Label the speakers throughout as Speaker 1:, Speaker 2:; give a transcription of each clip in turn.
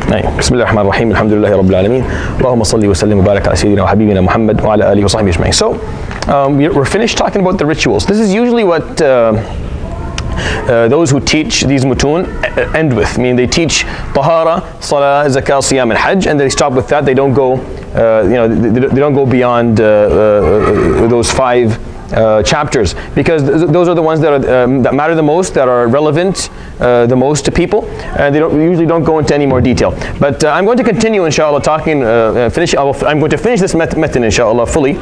Speaker 1: بسم الله الرحمن الرحيم الحمد لله رب العالمين اللهم صل وسلم وبارك على سيدنا وحبيبنا محمد وعلى آله وصحبه أجمعين. So we're finished talking about the rituals. This is usually what those who teach these mutun end with. I mean, they teach tahara, salah, zakah, siyam, and hajj, and they stop with that. They don't go, they don't go beyond those five chapters, because those are the ones that are that matter the most, that are relevant the most to people, and they usually don't go into any more detail. But I'm going to continue, inshallah, talking. I'm going to finish this matn, inshallah, fully.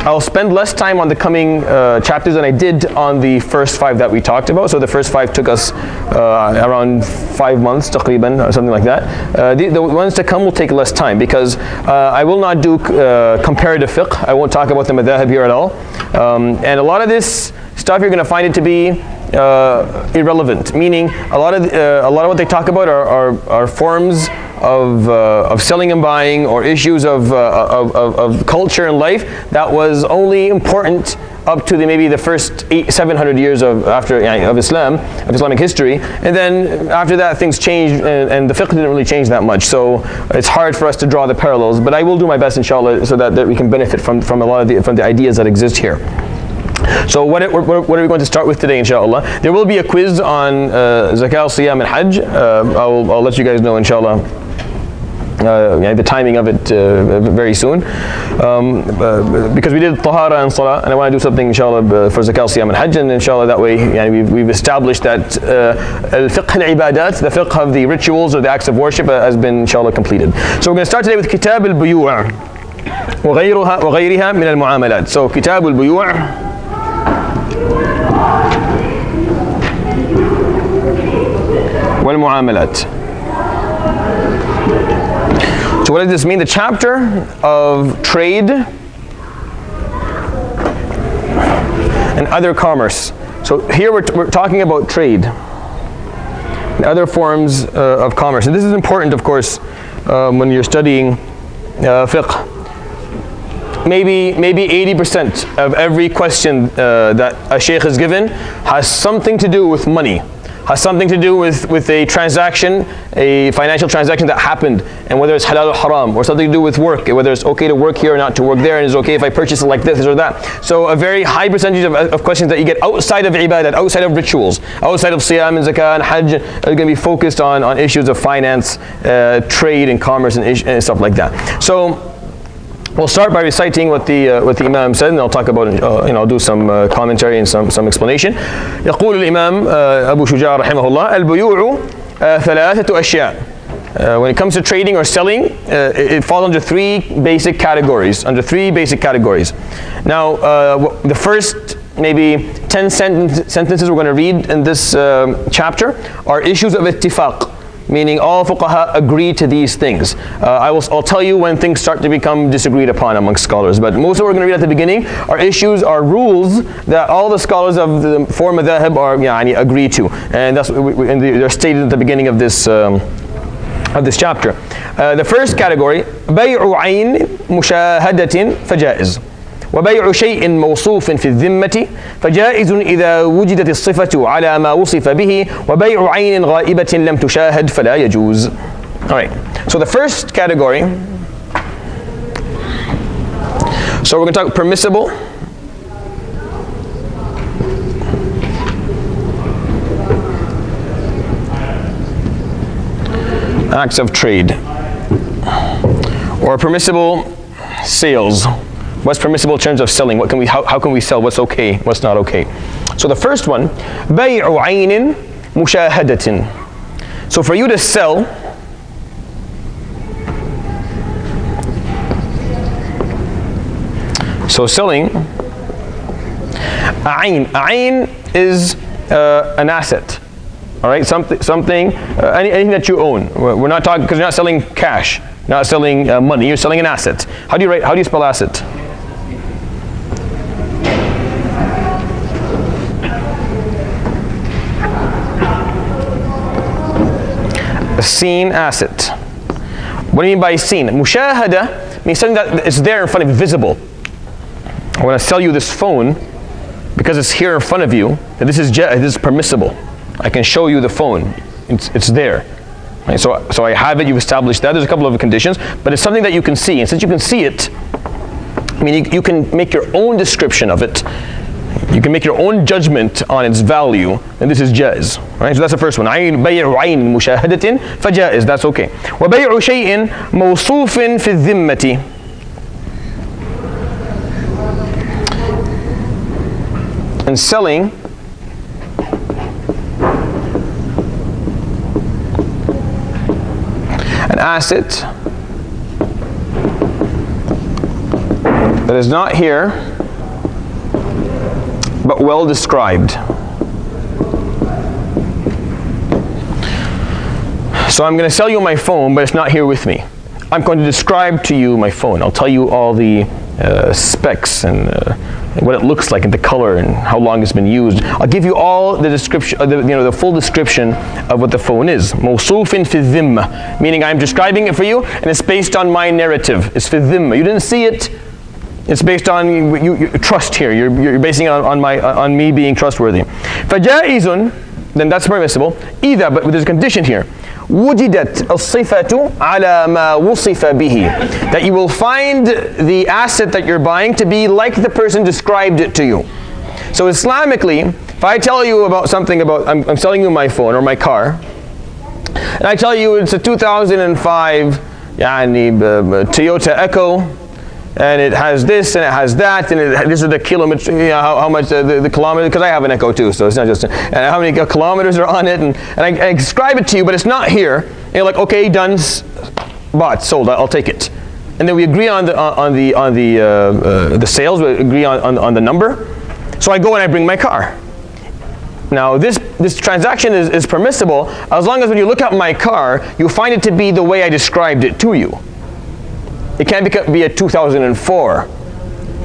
Speaker 1: I'll spend less time on the coming chapters than I did on the first five that we talked about. So the first five took us around 5 months, taqriban, or something like that. The ones to come will take less time, because I will not do comparative fiqh. I won't talk about the madhahib here at all. And a lot of this stuff, you're going to find it to be irrelevant, meaning a lot of what they talk about are forms of selling and buying, or issues of culture and life that was only important up to maybe the first 700 years of Islamic history, and then after that things changed, and the fiqh didn't really change that much. So it's hard for us to draw the parallels, but I will do my best, inshallah, so that we can benefit from a lot of the ideas that exist here. So what are we going to start with today, inshallah? There will be a quiz on zakah, siyam, and hajj. I'll let you guys know, inshallah, the timing of it very soon, because we did tahara and salah, and I want to do something, inshallah, for zakah, siyam, and hajj, and inshallah that way we've established that al-fiqh al-ibadat, the fiqh of the rituals or the acts of worship, has been, inshallah, completed. So we're going to start today with kitab al-buyu' وغيرها من المعاملات. So kitab al-buyu' والمعاملات. So what does this mean? The chapter of trade and other commerce. So here we're talking about trade and other forms of commerce. And this is important, of course, when you're studying fiqh. Maybe 80% of every question that a sheikh has given has something to do with money, has something to do with a transaction, a financial transaction that happened, and whether it's halal or haram, or something to do with work, whether it's okay to work here or not to work there, and it's okay if I purchase it like this or that. So a very high percentage of questions that you get outside of ibadat, outside of rituals, outside of siyam and zakah and hajj, are going to be focused on issues of finance, trade and commerce and stuff like that. So we'll start by reciting what the Imam said, and I'll talk about I'll do some commentary and some explanation. يقول الإمام أبو شجاع رحمه الله البيوع ثلاثة أشياء. When it comes to trading or selling, it falls under three basic categories. Now, the first maybe 10 sentences we're going to read in this chapter are issues of ittifaq, meaning all fuqaha agree to these things. I'll tell you when things start to become disagreed upon amongst scholars, but most of what we're going to read at the beginning are rules that all the scholars of the four madhahib agree to, and they're stated at the beginning of this chapter. The first category, بيع عين مشاهدة فجائز. وبيع شيء موصوف في الذمة فجائز إذا وجدت الصفة على ما وصف به وبيع عين غائبة لم تشاهد فلا يجوز. Alright, so the first category, so we're going to talk permissible acts of trade, or permissible sales. What's permissible in terms of selling? How can we sell? What's okay? What's not okay? So the first one, بيع عين مشاهدة. So for you to sell, so selling, ayn is an asset. All right, anything that you own. We're not talking, because you're not selling cash, not selling money. You're selling an asset. How do you spell asset? A seen asset. What do you mean by seen? Mushahada means something that is there in front of you, visible. I want to sell you this phone because it's here in front of you, that this is permissible. I can show you the phone. It's there. Right? So I have it, you've established that. There's a couple of conditions, but it's something that you can see. And since you can see it, I mean, you can make your own description of it. You can make your own judgment on its value, and this is jaiz. Right? So that's the first one. بيع عين مشاهدة فجائز. That's okay. وبيع شيء موصوف في الذمة. And selling an asset that is not here but well described. So I'm going to sell you my phone, but it's not here with me. I'm going to describe to you my phone. I'll tell you all the specs and what it looks like and the color and how long it's been used. I'll give you all the description, the full description of what the phone is. موصوف في الذمة, meaning I'm describing it for you and it's based on my narrative. It's في الذمة. You didn't see it. It's based on you trust here. You're basing it on me being trustworthy. فجائز, then that's permissible. Either, but there's a condition here. وجدت الصفة على ما وصف به, that you will find the asset that you're buying to be like the person described it to you. So Islamically, if I tell you about something I'm selling you my phone or my car, and I tell you it's a 2005 Toyota Echo, and it has this and it has that, and this is the kilometer, how much the kilometers, because I have an Echo too, so it's not just, and how many kilometers are on it, and I describe it to you, but it's not here. And you're like, okay, done, bought, sold, I'll take it. And then we agree on the sales, we agree on the number. So I go and I bring my car. Now this transaction is permissible as long as when you look at my car, you find it to be the way I described it to you. It can't be a 2004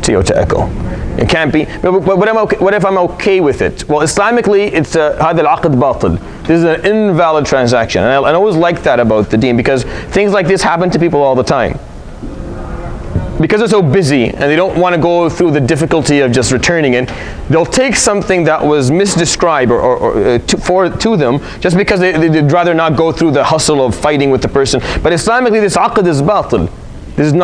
Speaker 1: Toyota Echo. It can't be. But what if I'm okay with it? Well, Islamically, it's هذا العقد باطل. This is an invalid transaction, and I always like that about the deen, because things like this happen to people all the time. Because they're so busy and they don't want to go through the difficulty of just returning it, they'll take something that was misdescribed to them just because they'd rather not go through the hustle of fighting with the person. But Islamically, this aqd is batil. This is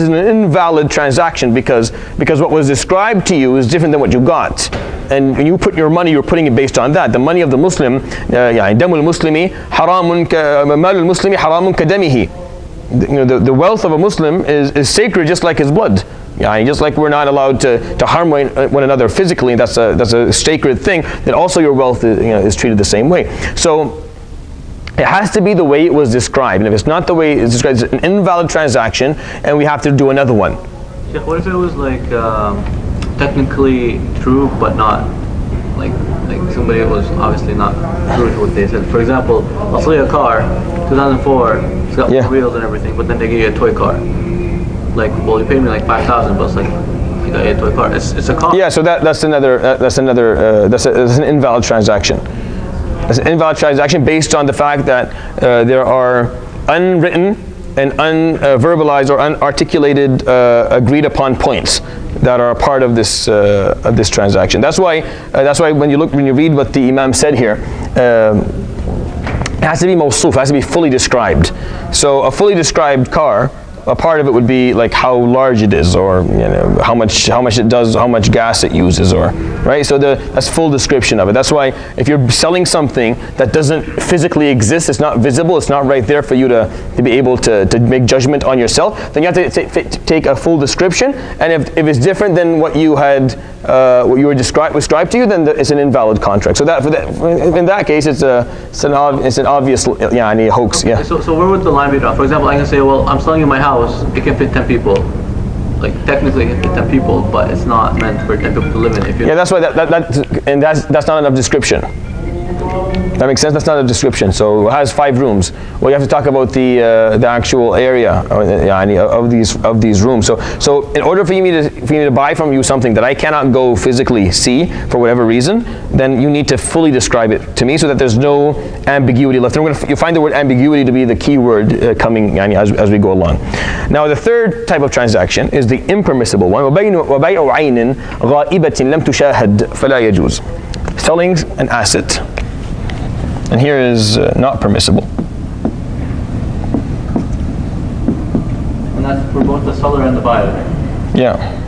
Speaker 1: an invalid transaction because what was described to you is different than what you got. And when you put your money, you're putting it based on that. The money of the Muslim, دم المسلم حرام مال المسلم حرام كدمه. The wealth of a Muslim is sacred, just like his blood. Just like we're not allowed to harm one another physically, and that's a sacred thing, then also your wealth is treated the same way. So it has to be the way it was described, and if it's not the way it's described, it's an invalid transaction, and we have to do another one.
Speaker 2: Yeah, what if it was like technically true, but not like somebody was obviously not true to what they said? For example, I'll sell you a car, 2004, it's got wheels and everything, but then they give you a toy car. Like, well, you paid me like 5,000, but it's like you got a toy car. It's a car.
Speaker 1: Yeah, so that's an invalid transaction. It's an invalid transaction based on the fact that there are unwritten and unverbalized or unarticulated agreed upon points that are a part of this transaction. That's why when you read what the Imam said here, it has to be mawsuf, it has to be fully described. So a fully described car, a part of it would be like how large it is, or how much it does, how much gas it uses, or right. So that's full description of it. That's why if you're selling something that doesn't physically exist, it's not visible, it's not right there for you to be able to make judgment on yourself, then you have to take a full description. And if it's different than what you had, what you were described to you, then it's an invalid contract. So in that case, it's an obvious hoax. Yeah.
Speaker 2: So where would the line be drawn? For example, I can say, well, I'm selling you my house. It can fit 10 people. Like technically it can fit 10 people, but it's not meant for 10 people to live in.
Speaker 1: That's why that's not enough description. That makes sense. That's not a description. So it has 5 rooms. Well, you have to talk about the actual area of these rooms. So in order for me to buy from you something that I cannot go physically see for whatever reason, then you need to fully describe it to me so that there's no ambiguity left. You find the word ambiguity to be the key word coming as we go along. Now the third type of transaction is the impermissible one. وبيع عين غائبة لم تشاهد فلا يجوز. Selling an asset, and here is not permissible.
Speaker 2: both the seller and the buyer.
Speaker 1: Yeah.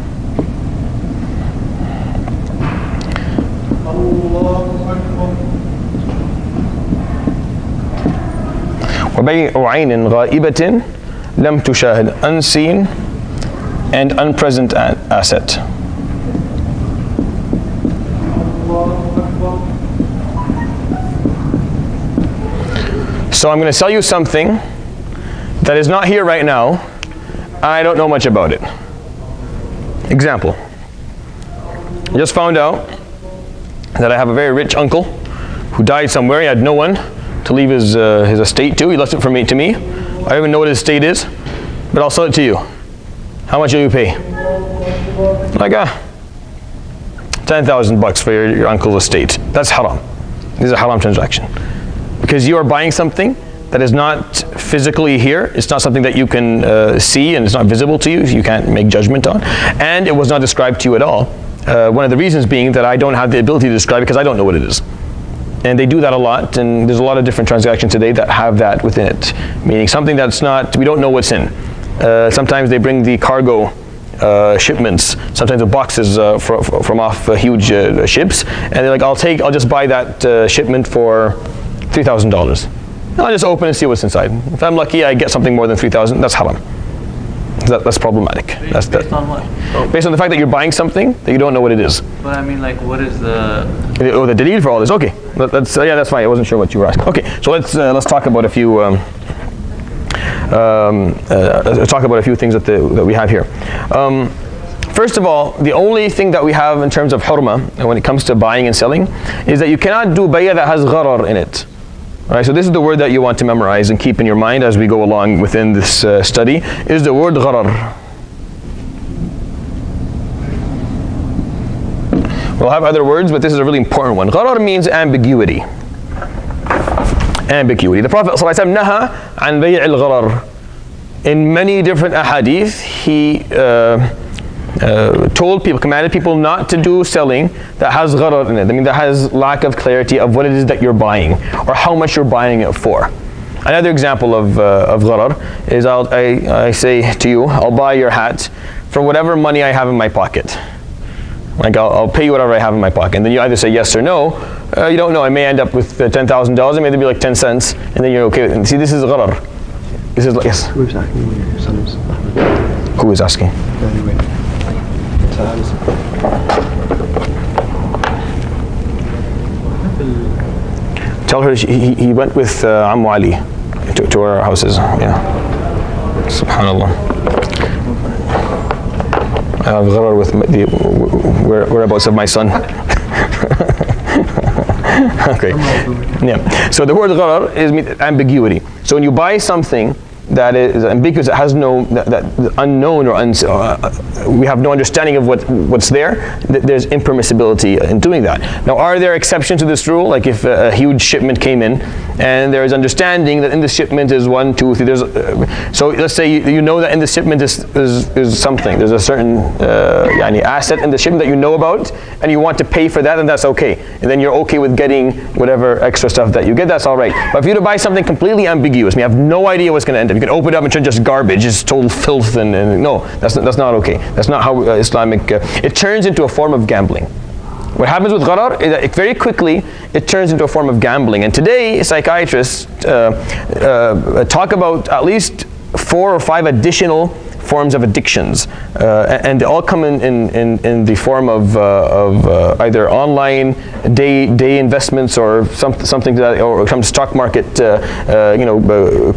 Speaker 1: وبيع عين غائبة لم تشاهد, unseen and unpresent asset. So I'm going to sell you something that is not here right now. I don't know much about it. Example. I just found out that I have a very rich uncle who died somewhere. He had no one to leave his estate to. He left it to me. I don't even know what his estate is, but I'll sell it to you. How much will you pay? Like $10,000 for your uncle's estate. That's haram. This is a haram transaction. Because you are buying something that is not physically here. It's not something that you can see, and it's not visible to you. You can't make judgment on. And it was not described to you at all. One of the reasons being that I don't have the ability to describe it because I don't know what it is. And they do that a lot, and there's a lot of different transactions today that have that within it. Meaning something that's not, we don't know what's in. Sometimes they bring the cargo shipments, sometimes the boxes from off huge ships, and they're like, I'll just buy that shipment for $3,000. I'll just open and see what's inside. If I'm lucky, I get something more than $3,000. That's haram. That's problematic.
Speaker 2: Based on what?
Speaker 1: Based on the fact that you're buying something that you don't know what it is.
Speaker 2: But I mean, like, what is the?
Speaker 1: Oh, the dalil for all this. Okay, that's yeah, that's fine. I wasn't sure what you were asking. Okay, so let's talk about a few. Talk about a few things that we have here. First of all, the only thing that we have in terms of hurma when it comes to buying and selling is that you cannot do bay'a that has gharar in it. All right, so this is the word that you want to memorize and keep in your mind as we go along within this study, is the word gharar. We'll have other words, but this is a really important one. Gharar means ambiguity. Ambiguity. The Prophet ﷺ naha an bay' al-gharar. In many different ahadith, he told people, commanded people not to do selling that has gharar in it. I mean, that has lack of clarity of what it is that you're buying or how much you're buying it for. Another example of gharar is I say to you, I'll buy your hat for whatever money I have in my pocket. Like I'll pay you whatever I have in my pocket. And then you either say yes or no. You don't know. I may end up with $10,000. It may be like 10 cents. And then you're okay with it. And see, this is gharar. This is like, yes.
Speaker 3: Who is asking when your son is Ahmed?
Speaker 1: Who is asking?
Speaker 3: Anyway.
Speaker 1: Tell her he went with Ammu Ali to our houses. Yeah. Subhanallah. I have gharar with the whereabouts of my son. Okay. Yeah. So the word gharar is ambiguity. So when you buy something that is ambiguous, it has no, that unknown or we have no understanding of what's there, there's impermissibility in doing that. Now, are there exceptions to this rule? Like if a huge shipment came in and there is understanding that in the shipment is 1, 2, 3, so let's say you know that in the shipment is something, there's a certain asset in the shipment that you know about and you want to pay for that, and that's okay. And then you're okay with getting whatever extra stuff that you get, that's all right. But if you to buy something completely ambiguous, you have no idea what's going to end up. You can open it up and it's just garbage, it's total filth, and no, that's not okay. That's not how Islamic, it turns into a form of gambling. What happens with gharar is that very quickly it turns into a form of gambling. And today psychiatrists talk about at least 4 or 5 additional forms of addictions, and they all come in the form of either online day investments or something that, or some stock market,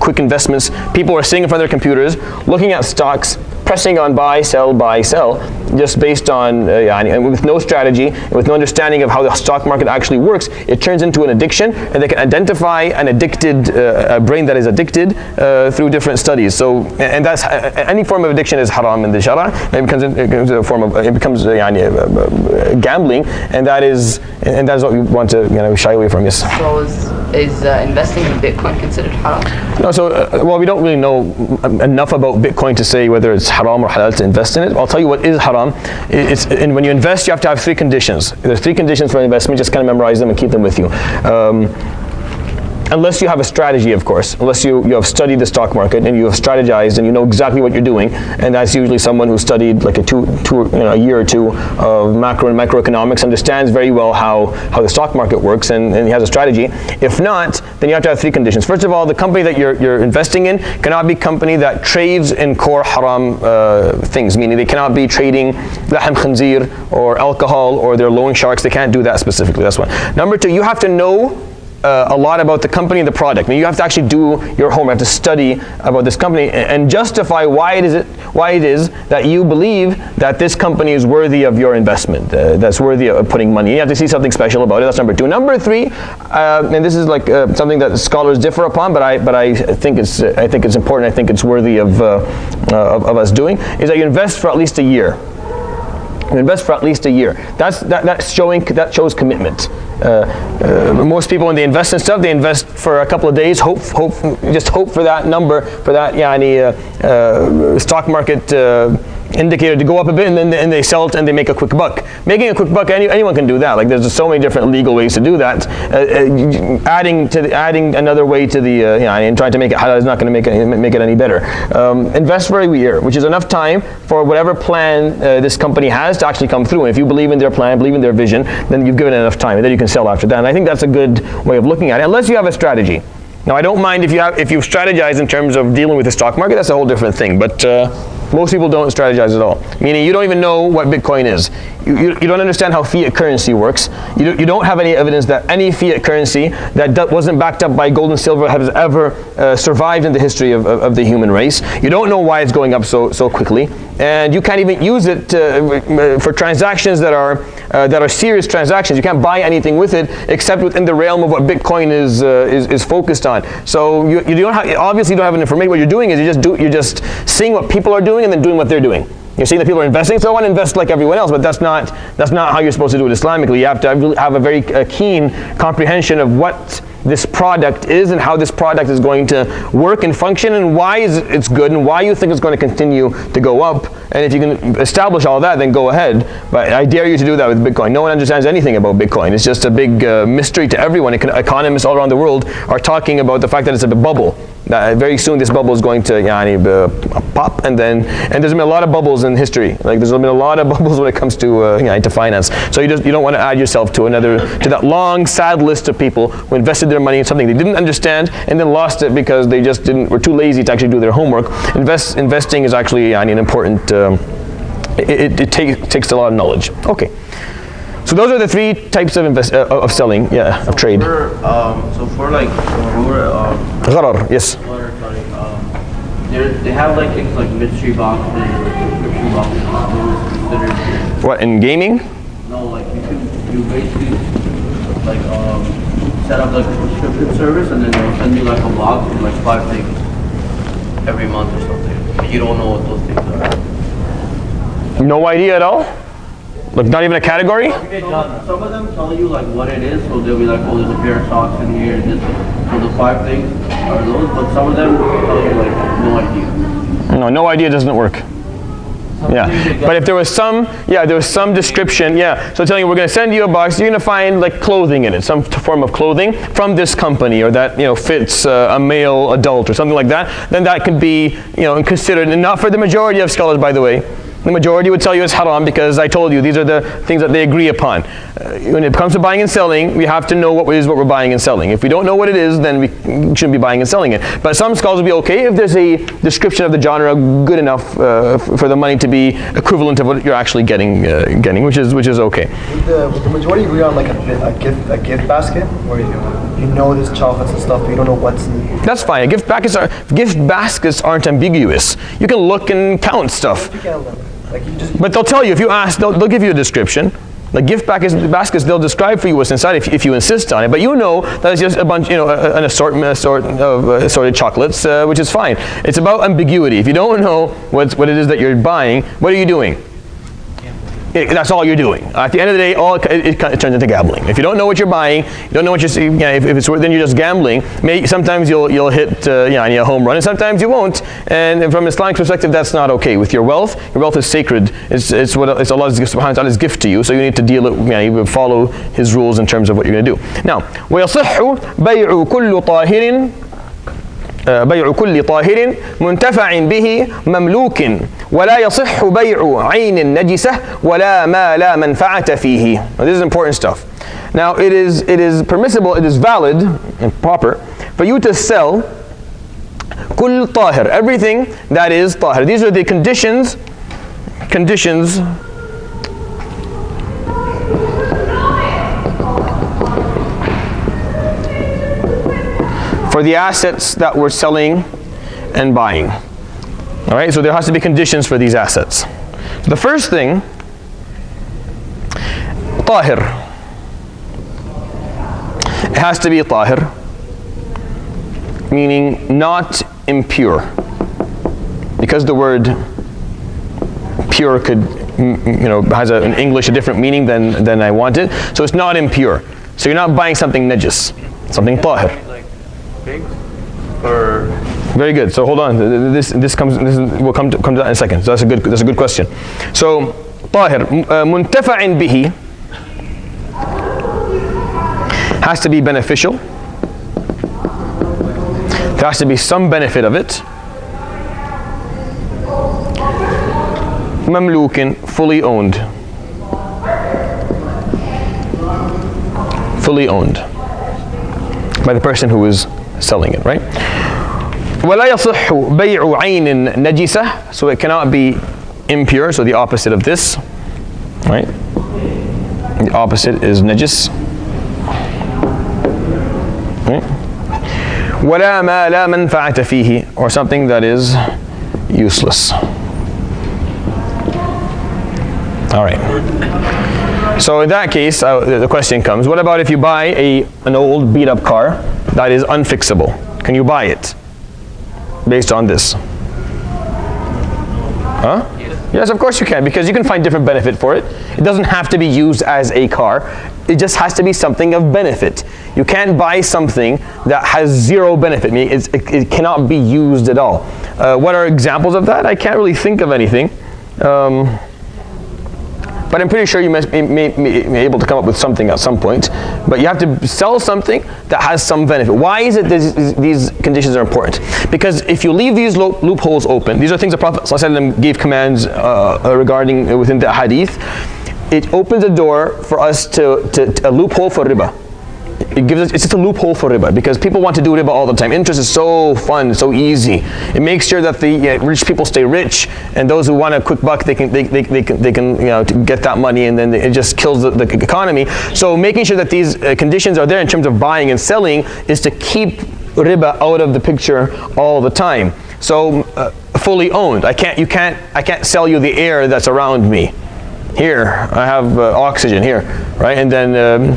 Speaker 1: quick investments. People are sitting in front of their computers, looking at stocks, pressing on buy, sell, just based on, and with no strategy, and with no understanding of how the stock market actually works. It turns into an addiction, and they can identify an addicted, a brain that is addicted through different studies. So, and that's, any form of addiction is haram in the Sharia. It becomes a form of, gambling, and that is what we want to shy away from. Yes.
Speaker 4: So is investing in Bitcoin considered haram?
Speaker 1: No. So well, we don't really know enough about Bitcoin to say whether it's haram or halal to invest in it. I'll tell you what is haram. And when you invest, you have to have 3 conditions. There's 3 conditions for investment. Just kind of memorize them and keep them with you. unless you have a strategy, of course, unless you have studied the stock market and you have strategized and you know exactly what you're doing, and that's usually someone who studied like a year or two of macro and microeconomics, understands very well how the stock market works, and he has a strategy. If not, then you have to have three conditions. First of all, the company that you're investing in cannot be a company that trades in core haram things, meaning they cannot be trading lahm khanzir or alcohol or they're loan sharks. They can't do that specifically. That's one. Number two, you have to know a lot about the company and the product. I mean, you have to actually do your homework, you have to study about this company and justify why it is that you believe that this company is worthy of your investment, that's worthy of putting money. You have to see something special about it. That's number two. Number three, and this is like something that scholars differ upon, but I think it's important. I think it's worthy of us doing, is that you invest for at least a year. You invest for at least a year. That shows commitment. Most people, when they invest in stuff, they invest for a couple of days, just hope for that number, for that stock market indicator to go up a bit, and then they sell it and they make a quick buck. Making a quick buck, anyone can do that. Like, there's so many different legal ways to do that. Adding another way to the and trying to make it halal is not going to make it any better. Invest for a year, which is enough time for whatever plan this company has to actually come through. And if you believe in their plan, believe in their vision, then you've given it enough time, and then you can sell after that. And I think that's a good way of looking at it, unless you have a strategy. Now, I don't mind if you strategize in terms of dealing with the stock market. That's a whole different thing. But most people don't strategize at all. Meaning, you don't even know what Bitcoin is. You don't understand how fiat currency works. You don't have any evidence that any fiat currency that wasn't backed up by gold and silver has ever survived in the history of the human race. You don't know why it's going up so quickly, and you can't even use it for transactions that are serious transactions. You can't buy anything with it except within the realm of what Bitcoin is focused on. So you don't have, obviously you don't have an information. What you're doing is you're just seeing what people are doing and then doing what they're doing. You're seeing that people are investing, so I want to invest like everyone else, but that's not how you're supposed to do it Islamically. You have to have a very keen comprehension of what this product is and how this product is going to work and function and why it's good and why you think it's going to continue to go up. And if you can establish all that, then go ahead. But I dare you to do that with Bitcoin. No one understands anything about Bitcoin. It's just a big mystery to everyone. Economists all around the world are talking about the fact that it's a bubble. Very soon this bubble is going to pop, and there's been a lot of bubbles in history. Like, there's been a lot of bubbles when it comes to finance. So you don't want to add yourself to that long sad list of people who invested their money in something they didn't understand and then lost it because they just were too lazy to actually do their homework. Investing is actually an important. It takes a lot of knowledge. Okay. So those are the three types of selling, of trade. Gharar, yes.
Speaker 2: They have like things like mystery boxes, subscription boxes.
Speaker 1: What, in gaming?
Speaker 2: No, like you basically like set up like a subscription service, and then they'll send you like a box with like 5 things every month or something. But you don't know what those things are.
Speaker 1: No idea at all? Like, not even a category?
Speaker 2: Some of them tell you like what it is, so they'll be like, oh, there's a pair of socks in here, so the 5 things are those, but some of them tell you like no idea.
Speaker 1: No idea doesn't work. Yeah, but if there was some description, so telling you we're going to send you a box, you're going to find like clothing in it, some form of clothing from this company, or that fits a male adult or something like that, then that could be considered, and not for the majority of scholars, by the way. The majority would tell you it's haram because I told you these are the things that they agree upon. When it comes to buying and selling, we have to know what we're buying and selling. If we don't know what it is, then we shouldn't be buying and selling it. But some scholars will be okay if there's a description of the genre good enough for the money to be equivalent of what you're actually getting, which is okay.
Speaker 3: Would the majority agree on like a gift basket, where you know there's chocolates and stuff, but you don't know what's in it?
Speaker 1: That's fine. Gift baskets aren't ambiguous. You can look and count stuff. But they'll tell you, if you ask, they'll give you a description. Like gift baskets, they'll describe for you what's inside if you insist on it. But you know that it's just a bunch, an assortment of assorted chocolates, which is fine. It's about ambiguity. If you don't know what it is that you're buying, what are you doing? that's all you're doing. At the end of the day, it turns into gambling. If you don't know what you're buying, you don't know what you're, if it's worth, then you're just gambling. Sometimes you'll hit a home run, and sometimes you won't. And from Islamic perspective, that's not okay. With your wealth is sacred. It's Allah's subhanahu wa ta'ala's gift to you. So you need to deal it. You follow His rules in terms of what you're going to do. Now, وَيَصِحُّ بَيْعُ كُلُّ طَاهِرٍ بيع كل طاهر منتفع به مملوك ولا يصح بيع عين نجسة ولا ما لا منفعة فيه. Now, this is important stuff. Now it is permissible, it is valid and proper for you to sell كل طاهر, everything that is طاهر. These are the conditions for the assets that we're selling and buying. All right, so there has to be conditions for these assets. So the first thing, tahir. It has to be tahir, meaning not impure. Because the word pure could, has an English a different meaning than I wanted. So it's not impure. So you're not buying something najis, something tahir.
Speaker 2: Or
Speaker 1: very good. So hold on. We'll come to that in a second. So that's a good question. So tahir muntafa'in bihi has to be beneficial. There has to be some benefit of it. Mamlukin, fully owned. Fully owned by the person who is selling it, right? وَلَا يَصِحُّ بَيْعُ عَيْنٍ نَجِسَةٍ, so it cannot be impure, so the opposite of this, right? The opposite is najis. Right? وَلَا مَا لَا مَنْفَعَةَ فِيهِ, or something that is useless. All right. So in that case, the question comes, what about if you buy an old beat up car that is unfixable? Can you buy it based on this? Huh? Yes, of course you can, because you can find different benefit for it. It doesn't have to be used as a car. It just has to be something of benefit. You can't buy something that has zero benefit. It cannot be used at all. What are examples of that? I can't really think of anything. But I'm pretty sure you must be able to come up with something at some point. But you have to sell something that has some benefit. Why is it these conditions are important? Because if you leave these loopholes open, these are things the Prophet ﷺ gave commands regarding within the hadith. It opens a door for us to a loophole for riba. It's just a loophole for riba, because people want to do riba all the time. Interest is so fun, so easy. It makes sure that the rich people stay rich, and those who want a quick buck, they can to get that money, and then it just kills the economy. So making sure that these conditions are there in terms of buying and selling is to keep riba out of the picture all the time. So fully owned. I can't sell you the air that's around me. Here, I have oxygen here, right? And then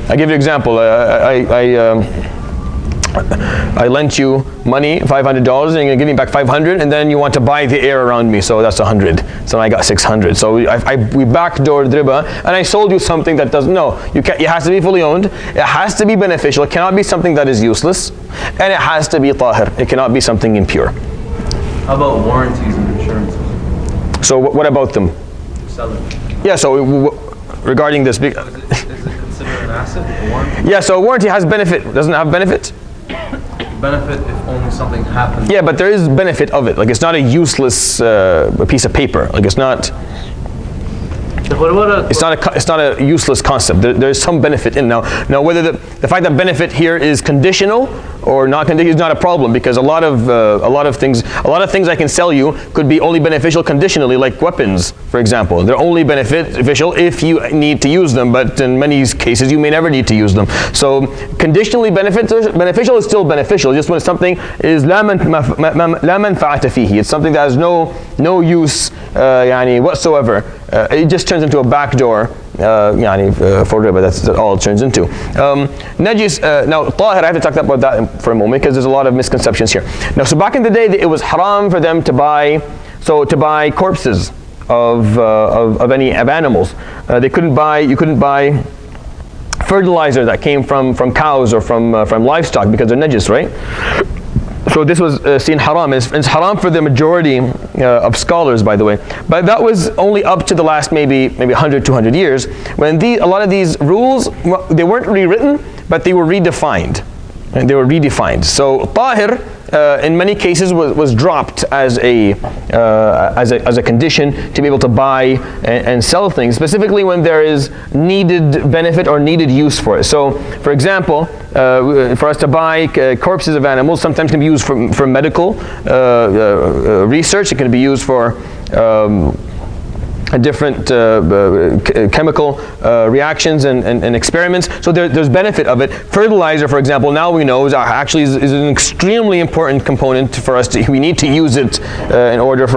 Speaker 1: I give you an example. I lent you money, $500, and you're giving me back $500, and then you want to buy the air around me, so that's $100. So I got $600. So we backdoored riba, and I sold you something that doesn't. No, you can't. It has to be fully owned. It has to be beneficial. It cannot be something that is useless, and it has to be tahir. It cannot be something impure.
Speaker 2: How about warranties and insurances?
Speaker 1: So what about them?
Speaker 2: Selling.
Speaker 1: Yeah, so regarding this,
Speaker 2: Is it considered an asset, a warranty?
Speaker 1: Yeah, so a warranty has benefit. Doesn't it have benefit?
Speaker 2: Benefit if only something happens.
Speaker 1: Yeah, but there is benefit of it. Like, it's not a useless piece of paper. Like, it's not. It's not a useless concept. There's some benefit in now. Now, whether the fact that benefit here is conditional or not conditional is not a problem, because a lot of things I can sell you could be only beneficial conditionally, like weapons, for example. They're only beneficial if you need to use them, but in many cases you may never need to use them. So conditionally beneficial is still beneficial. Just when something is la manfa'ata fihi, it's something that has no use whatsoever. It just turns into a backdoor for riba. That's all it turns into. Najis. Now, tahir, I have to talk about that for a moment, because there's a lot of misconceptions here. Now, so back in the day, it was haram for them to buy corpses. of animals. You couldn't buy fertilizer that came from cows or from livestock because they're najis, right? So this was seen haram. It's haram for the majority of scholars, by the way. But that was only up to the last maybe 100, 200 years, when a lot of these rules, they weren't rewritten, but they were redefined. And they were redefined. So tahir, in many cases, was dropped as a condition to be able to buy and sell things, specifically when there is needed benefit or needed use for it. So, for example, for us to buy corpses of animals, sometimes can be used for medical research. It can be used for different chemical reactions and experiments. So there's benefit of it. Fertilizer, for example, now we know is an extremely important component for us. We need to use it in order to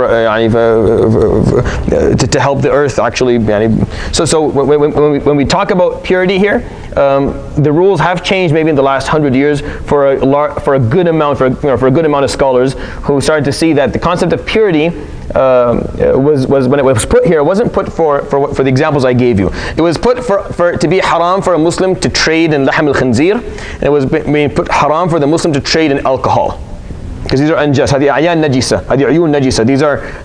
Speaker 1: help the earth actually. So when we talk about purity here, the rules have changed maybe in the last 100 years for a good amount of scholars who started to see that the concept of purity was when it was put here, it wasn't put for the examples I gave you. It was put for it to be haram for a Muslim to trade in lahm al-khanzir, and it was being put haram for the Muslim to trade in alcohol. Because these are anjas, hadi ayan najisa, hadi uyun najisa.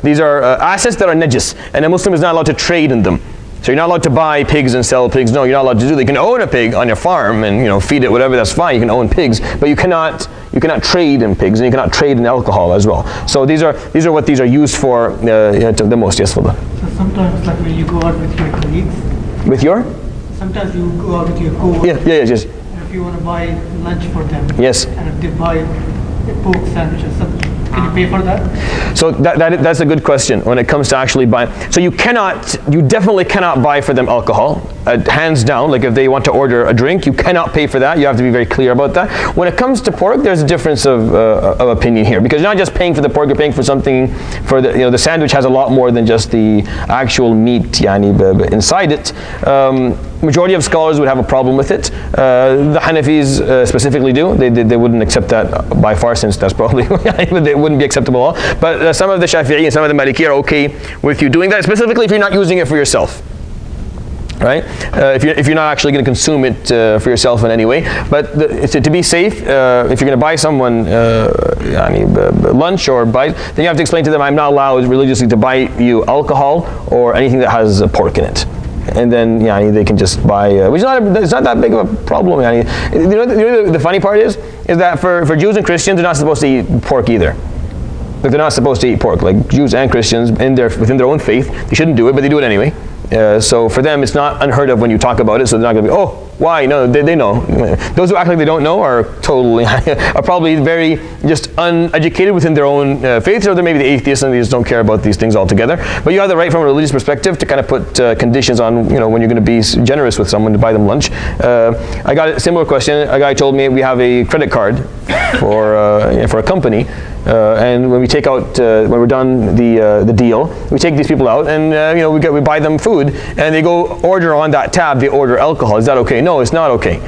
Speaker 1: These are assets that are najis, and a Muslim is not allowed to trade in them. So you're not allowed to buy pigs and sell pigs. No, you're not allowed to do that. You can own a pig on your farm and feed it, whatever. That's fine. You can own pigs, but you cannot trade in pigs, and you cannot trade in alcohol as well. So these are what these are used for the most. Yes, Fadl.
Speaker 5: So sometimes, like when you go out with your colleagues.
Speaker 1: With your?
Speaker 5: Sometimes you go out with your co-workers.
Speaker 1: Yes.
Speaker 5: And if you want to buy lunch for them.
Speaker 1: Yes.
Speaker 5: And if they buy a pork sandwich or something, can you pay for that?
Speaker 1: So that's a good question when it comes to actually buying. So you definitely cannot buy for them alcohol, hands down. Like if they want to order a drink, you cannot pay for that. You have to be very clear about that. When it comes to pork, there's a difference of opinion here, because you're not just paying for the pork, you're paying for something. For the sandwich has a lot more than just the actual meat inside it. Majority of scholars would have a problem with it. The Hanafis specifically do. They wouldn't accept that by far, since that's probably it wouldn't be acceptable at all. But some of the Shafiee and some of the Maliki are okay with you doing that, specifically if you're not using it for yourself. Right? If you're not actually going to consume it for yourself in any way. But to be safe, if you're going to buy someone lunch or buy, then you have to explain to them, I'm not allowed religiously to buy you alcohol or anything that has pork in it. And then they can just buy, which it's not that big of a problem. The funny part is that for Jews and Christians, they're not supposed to eat pork either. Like they're not supposed to eat pork. Like Jews and Christians, within their own faith, they shouldn't do it, but they do it anyway. So for them, it's not unheard of when you talk about it. So they're not going to be, oh, why? No, they know. Those who act like they don't know are probably very just uneducated within their own faiths, or they're maybe the atheists and they just don't care about these things altogether. But you have the right from a religious perspective to kind of put conditions on, when you're going to be generous with someone to buy them lunch. I got a similar question. A guy told me we have a credit card for a company. And when we take out, when we're done the deal, we take these people out, and we buy them food, and they go order on that tab. They order alcohol. Is that okay? No, it's not okay.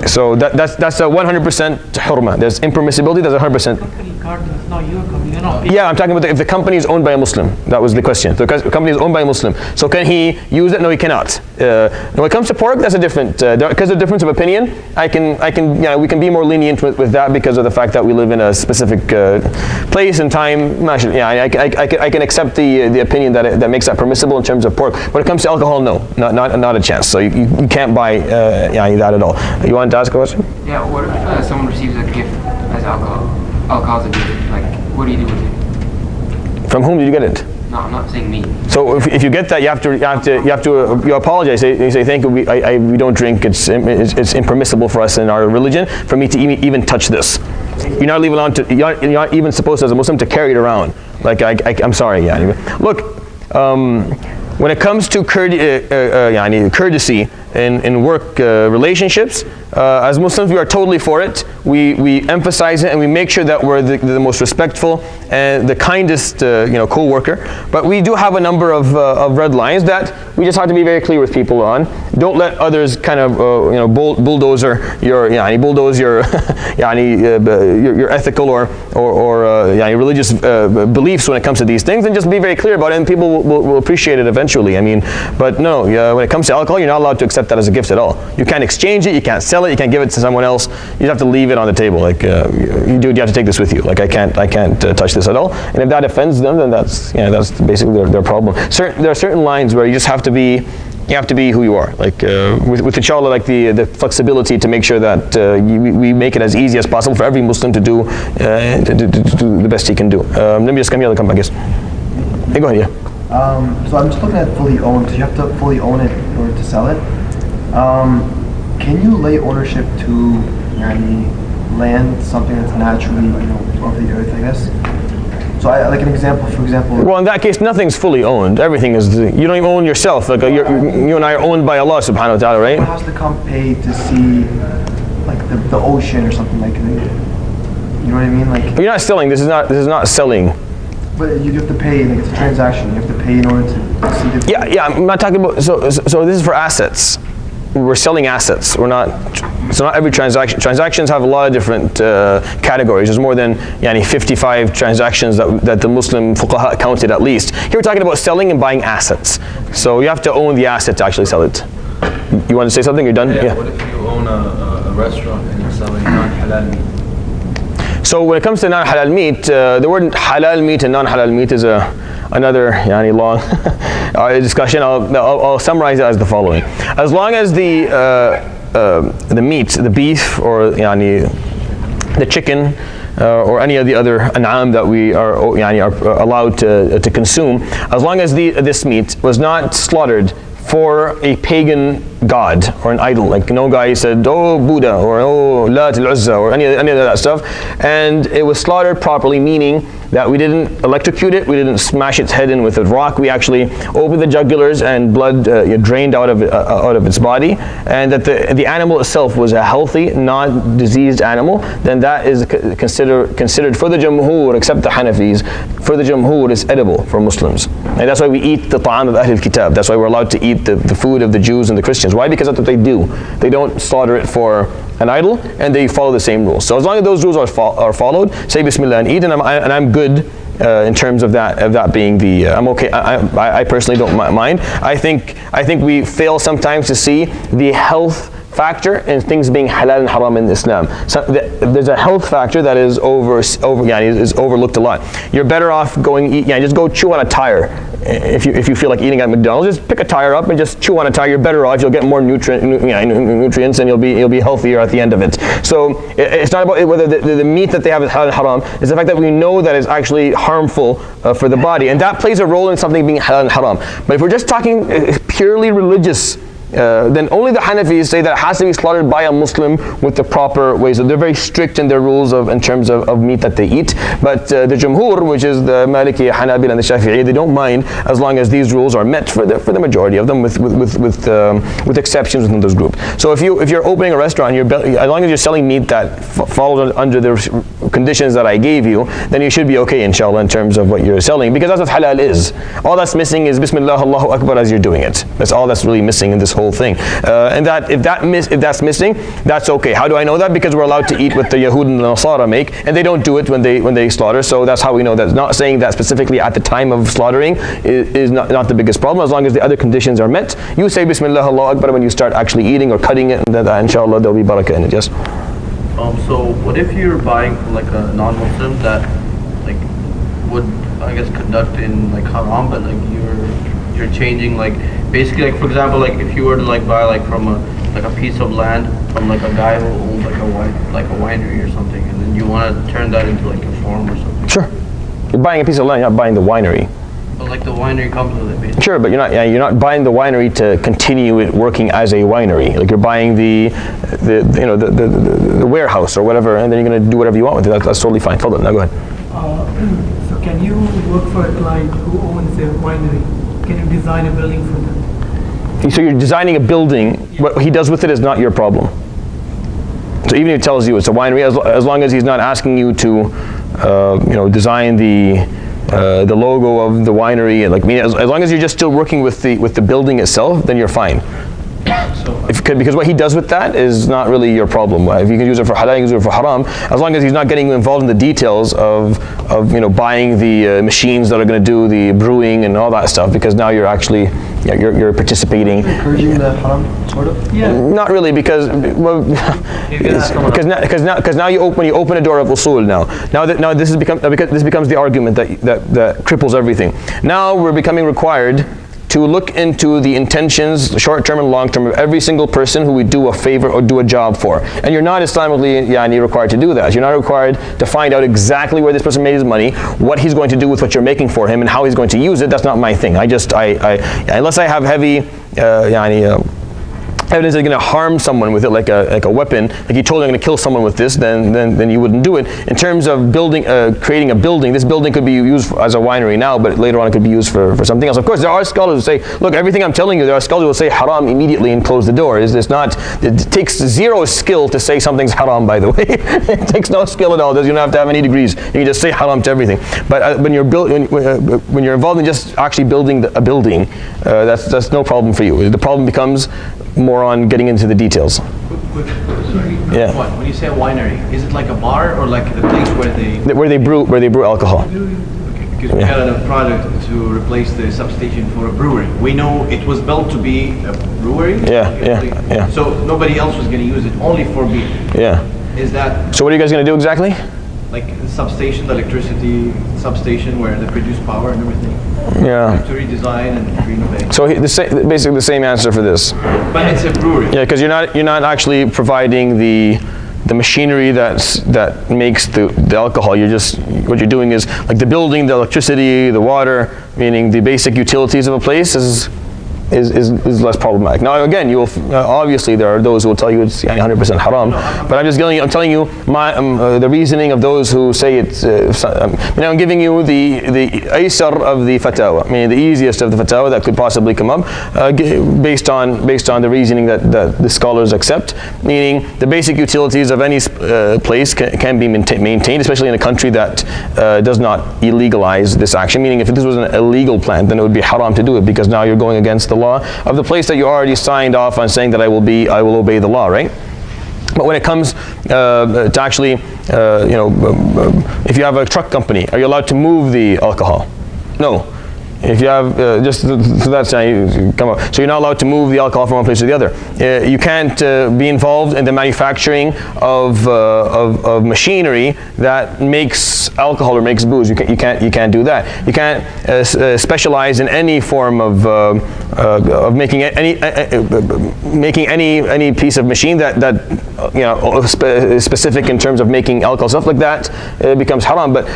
Speaker 1: So that's a 100% hurma. There's impermissibility. There's 100%.
Speaker 5: Company card is not your company. You're not paying.
Speaker 1: Yeah, I'm talking about if the company is owned by a Muslim. That was the question. The company is owned by a Muslim. So can he use it? No, he cannot. When it comes to pork, that's a different. Because of the difference of opinion, we can be more lenient with that because of the fact that we live in a specific place and time. I can accept the opinion that makes that permissible in terms of pork. When it comes to alcohol, no, not a chance. So you can't buy that at all. You want to ask a question?
Speaker 6: Yeah, what if someone receives a gift as alcohol? Alcohol's a gift. Like, what do you do with it?
Speaker 1: From whom did you get it?
Speaker 6: No, I'm not saying me.
Speaker 1: So if you get that, you have to apologize. You say thank you. We don't drink. It's impermissible for us in our religion for me to even touch this. You're not even supposed as a Muslim to carry it around. Like I'm sorry. Look. When it comes to courtesy, in work relationships, as Muslims we are totally for it. We emphasize it and we make sure that we're the most respectful and the kindest co-worker. But we do have a number of red lines that we just have to be very clear with people on. Don't let others kind of bulldoze your your ethical or religious beliefs when it comes to these things, and just be very clear about it, and people will appreciate it eventually. I mean, but no, when it comes to alcohol, you're not allowed to accept that as a gift at all. You can't exchange it, you can't sell it, you can't give it to someone else. You have to leave it on the table. Like you have to take this with you. Like I can't touch this at all. And if that offends them, then that's basically their problem. There are certain lines where you just have to be. You have to be who you are. Like with inshallah, like the flexibility to make sure that we make it as easy as possible for every Muslim to do the best he can do. Let me just come here. Come back, I guess. Hey, go ahead. Yeah.
Speaker 3: So I'm just looking at fully owned. So you have to fully own it in order to sell it. Can you lay ownership to land, something that's naturally of the earth, I guess? So like an example, for example.
Speaker 1: Well, in that case, nothing's fully owned. Everything is. You don't even own yourself. Like you and I are owned by Allah Subhanahu wa Taala, right?
Speaker 3: Someone has to come pay to see, like the ocean or something like that. You know what I mean? Like.
Speaker 1: You're not selling. This is not selling.
Speaker 3: But you have to pay. Like it's a transaction. You have to pay in order to see the.
Speaker 1: Yeah. I'm not talking about. So this is for assets. We're selling assets. We're not. So not every transaction. Transactions have a lot of different categories. There's more than 55 transactions that the Muslim fuqaha counted at least. Here we're talking about selling and buying assets. So you have to own the asset to actually sell it. You want to say something? You're done? Yeah.
Speaker 2: What if you own a restaurant and you're selling non-halal meat?
Speaker 1: So when it comes to non-halal meat, the word halal meat and non-halal meat is another long discussion. I'll summarize it as the following. As long as the meat, the beef, or the chicken, or any of the other an'am that we are allowed to consume, as long as this meat was not slaughtered for a pagan god or an idol, like no guy said, oh Buddha or oh Lat al-Uzza or any of that stuff, and it was slaughtered properly, meaning that we didn't electrocute it, we didn't smash its head in with a rock, we actually opened the jugulars and blood drained out of its body, and that the animal itself was a healthy, not diseased animal, then that is considered for the Jamhur, except the Hanafis, for the Jamhur is edible for Muslims. And that's why we eat the ta'am of Ahlul Kitab. That's why we're allowed to eat the food of the Jews and the Christians. Why? Because that's what they do. They don't slaughter it for an idol, and they follow the same rules. So as long as those rules are followed, say Bismillah and eat, and I'm good in terms of that being the I'm okay. I personally don't mind. I think we fail sometimes to see the health factor in things being halal and haram in Islam. So there's a health factor that is is overlooked a lot. You're better off going eat. Just go chew on a tire. If you feel like eating at McDonald's, just pick a tire up and just chew on a tire. You're better off. You'll get more nutrients, and you'll be healthier at the end of it. So it's not about whether the meat that they have is halal and haram. It's the fact that we know that it's actually harmful for the body, and that plays a role in something being halal and haram. But if we're just talking purely religious, then only the Hanafis say that it has to be slaughtered by a Muslim with the proper way. So they're very strict in their rules in terms of meat that they eat. But the Jumhur, which is the Maliki, Hanabil, and the Shafi'i, they don't mind as long as these rules are met for the majority of them, with exceptions within those groups. So if you're opening a restaurant, as long as you're selling meat that falls under the conditions that I gave you, then you should be okay, inshallah, in terms of what you're selling, because that's what halal is. All that's missing is Bismillah, Allahu Akbar as you're doing it. That's all that's really missing in this whole thing. And that if that's missing, that's okay. How do I know that? Because we're allowed to eat what the Yahud and the Nasara make, and they don't do it when they slaughter. So that's how we know that. Not saying that specifically at the time of slaughtering is not the biggest problem. As long as the other conditions are met, you say Bismillah, Allahu Akbar when you start actually eating or cutting it, and then inshallah there'll be barakah in it. Yes.
Speaker 2: So what if you're buying like a non-Muslim that like would conduct in like haram, but like you're changing like basically like for example like if you were to like buy like from a piece of land from like a guy who owns like a winery or something, and then you want to turn that into like a farm or something.
Speaker 1: Sure. You're buying a piece of land, you're not buying the winery.
Speaker 2: But like the winery comes with it basically.
Speaker 1: Sure, but you're not buying the winery to continue it working as a winery. Like you're buying the warehouse or whatever, and then you're going to do whatever you want with it. That's totally fine. Hold on, now go ahead.
Speaker 5: So can you work for a client who owns a winery? Can you design a building for them?
Speaker 1: So you're designing a building. What he does with it is not your problem. So even if he tells you it's a winery, as long as he's not asking you to, design the logo of the winery, and as long as you're just still working with the building itself, then you're fine. Because what he does with that is not really your problem. If you can use it for halal, you can use it for haram. As long as he's not getting you involved in the details of buying the machines that are going to do the brewing and all that stuff, because now you're actually you're participating.
Speaker 3: Encouraging the haram, sort of.
Speaker 5: Yeah.
Speaker 1: Not really, because now when you open a door of usul now this becomes the argument that cripples everything. Now we're becoming required to look into the intentions, short-term and long-term, of every single person who we do a favor or do a job for. And you're not Islamically required to do that. You're not required to find out exactly where this person made his money, what he's going to do with what you're making for him, and how he's going to use it. That's not my thing. Unless I have heavy evidence that's going to harm someone with it, like a weapon, like he told me I'm going to kill someone with this, then you wouldn't do it. In terms of creating a building, this building could be used as a winery now, but later on it could be used for something else. Of course, there are scholars who say, look, everything I'm telling you, there are scholars who will say haram immediately and close the door. It takes zero skill to say something's haram, by the way. It takes no skill at all. You don't have to have any degrees. You can just say haram to everything. But when you're involved in just actually building a building, that's no problem for you. The problem becomes more on getting into the details.
Speaker 7: Sorry.
Speaker 1: Yeah.
Speaker 7: What? When you say a winery, is it like a bar or like the place where they
Speaker 1: brew alcohol?
Speaker 7: Okay, because we got a product to replace the substation for a brewery. We know it was built to be a brewery.
Speaker 1: Yeah.
Speaker 7: So nobody else was going to use it, only for beer.
Speaker 1: Yeah.
Speaker 7: Is that
Speaker 1: So what are you guys going to do exactly?
Speaker 7: like the substation, the electricity substation where they produce power and everything?
Speaker 1: Yeah.
Speaker 7: To redesign and renovate.
Speaker 1: So basically the same answer for this.
Speaker 7: But it's a brewery.
Speaker 1: Yeah, because you're not actually providing the machinery that makes the alcohol. What you're doing is like the building, the electricity, the water, meaning the basic utilities of a place is less problematic. Now again, you will obviously there are those who will tell you it's 100% haram, but I'm telling you the reasoning of those who say it's. I'm giving you the aysar of the fatawa, meaning the easiest of the fatawa that could possibly come up, based on the reasoning that the scholars accept, meaning the basic utilities of any place can be maintained, especially in a country that does not illegalize this action. Meaning, if this was an illegal plant, then it would be haram to do it, because now you're going against the law of the place that you already signed off on, saying that I will obey the law, right? But when it comes to actually, if you have a truck company, are you allowed to move the alcohol? No. If you have, so that's how you come up. So you're not allowed to move the alcohol from one place to the other. You can't be involved in the manufacturing of machinery that makes alcohol or makes booze. You can't do that. You can't specialize in any form of making any piece of machine that specific in terms of making alcohol. Stuff like that becomes haram. But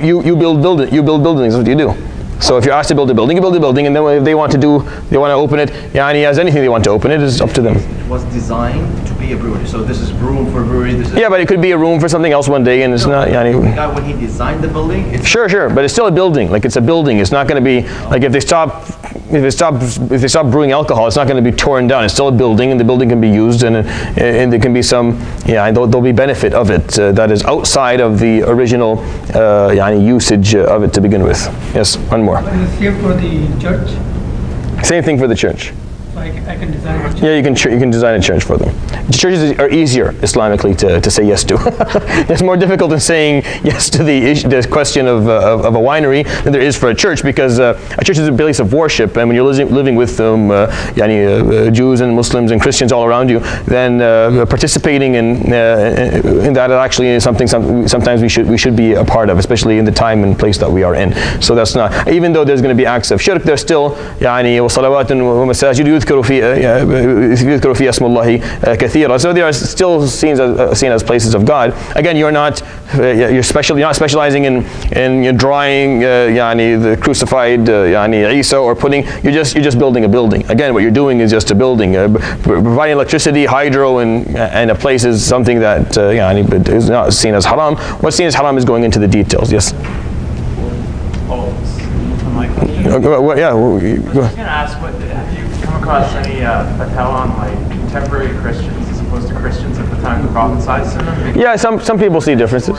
Speaker 1: you build buildings. That's what you do. So if you're asked to build a building, you build a building, and then if they want to open it, as anything they want to open it, is up to them.
Speaker 7: It was designed to be a brewery, so this is room for a brewery.
Speaker 1: Yeah, but it could be a room for something else one day, and it's not.
Speaker 7: The guy, when he designed the building,
Speaker 1: Sure, but it's still a building. Like, it's a building. It's not going to be like if they stop brewing alcohol, it's not going to be torn down. It's still a building, and the building can be used, and there can be some. There'll be benefit of it that is outside of the original usage of it to begin with. Yes, one more.
Speaker 5: Is it same for the church?
Speaker 1: Same thing for the church.
Speaker 5: So I can design a church?
Speaker 1: Yeah, you can design a church for them. Churches are easier Islamically to say yes to. It's more difficult than saying yes to the question of a winery than there is for a church, because a church is a place of worship, and when you're living with Jews and Muslims and Christians all around you, then participating in that actually is something sometimes we should be a part of, especially in the time and place that we are in. So that's not, even though there's going to be acts of shirk, there's still وصلوات ومساجد يذكر فيها اسم الله كثيرا. So they are still seen as places of God. Again, you're not specializing in drawing the crucified Isa, or you're just building a building. Again, what you're doing is just a building. Providing electricity, hydro, and a place is something that is not seen as haram. What's seen as haram is going into the details. Yes.
Speaker 8: My question.
Speaker 1: Yeah.
Speaker 8: I was just going to ask, have you come come across any fatwa on like contemporary Christians as opposed to Christians at the time of the Prophet ﷺ?
Speaker 1: Yeah, some people see differences.